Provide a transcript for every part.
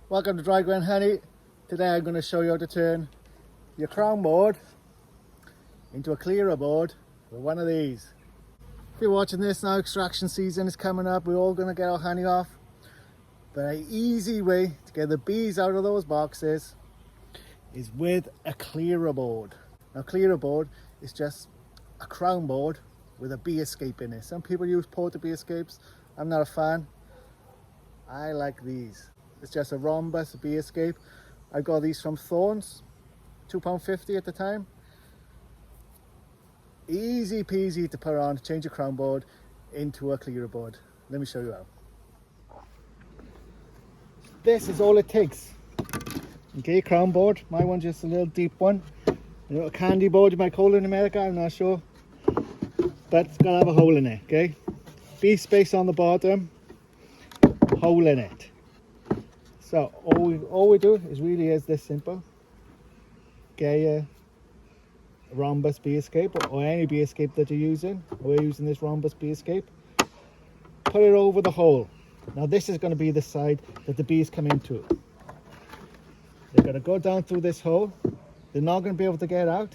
Welcome to Dry Ground Honey. Today I'm going to show you how to turn your crown board into a clearer board with one of these. If you're watching this now, extraction season is coming up. We're all going to get our honey off. But an easy way to get the bees out of those boxes is with a clearer board. Now, clearer board is just a crown board with a bee escape in it. Some people use porta bee escapes. I'm not a fan. I like these. It's just a rhombus bee escape. I got these from Thorns, £2.50 at the time. Easy peasy to put on, change your crown board into a clearer board. Let me show you how. This is all it takes. Okay, crown board. My one's just a little deep one. You know, a candy board you might call it in America, I'm not sure. But it's gotta have a hole in it, okay? Bee space on the bottom, hole in it. So all we do is really is this simple. Get a rhombus bee escape or any bee escape that you're using. We're using this rhombus bee escape. Put it over the hole. Now this is going to be the side that the bees come into. They're going to go down through this hole. They're not going to be able to get out.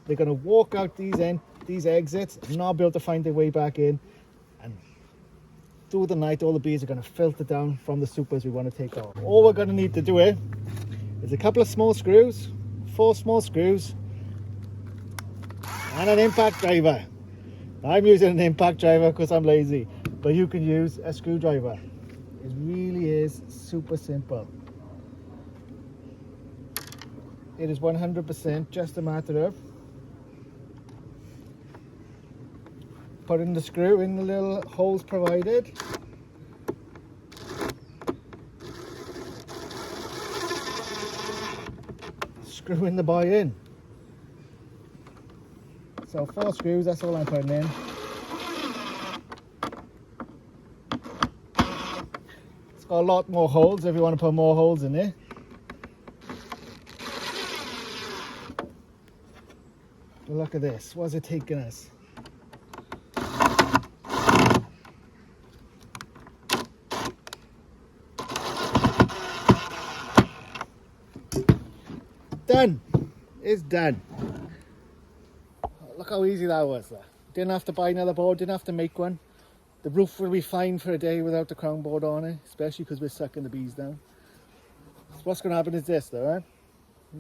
They're going to walk out these exits and not be able to find their way back in. And through the night, all the bees are going to filter down from the supers we want to take off. All we're going to need to do here is a couple of small screws, 4 small screws, and an impact driver. I'm using an impact driver because I'm lazy, but you can use a screwdriver. It really is super simple. It is 100% just a matter of putting the screw in the little holes provided. Screwing the boy in. So 4 screws, that's all I'm putting in. It's got a lot more holes if you want to put more holes in it. But look at this, what's it taking us? Done. It's done. Look how easy that was there. Didn't have to buy another board, didn't have to make one. The roof will be fine for a day without the crown board on it, especially because we're sucking the bees down. So what's going to happen is this though, right?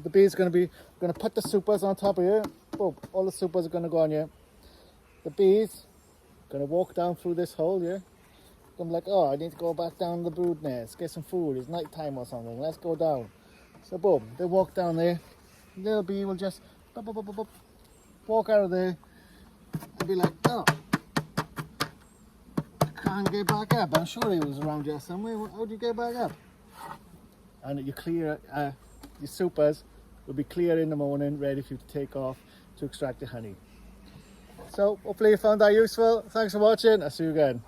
The bees are going to put the supers on top of here. Boom, all the supers are going to go on here. The bees are going to walk down through this hole here. I'm like, oh, I need to go back down the brood nest, get some food, it's night time or something, let's go down. So boom, they walk down there, little bee will just walk out of there and be like, oh, I can't get back up. I'm sure he was around here somewhere. How do you get back up? And you clear, your supers will be clear in the morning, ready for you to take off to extract the honey. So hopefully you found that useful. Thanks for watching. I'll see you again.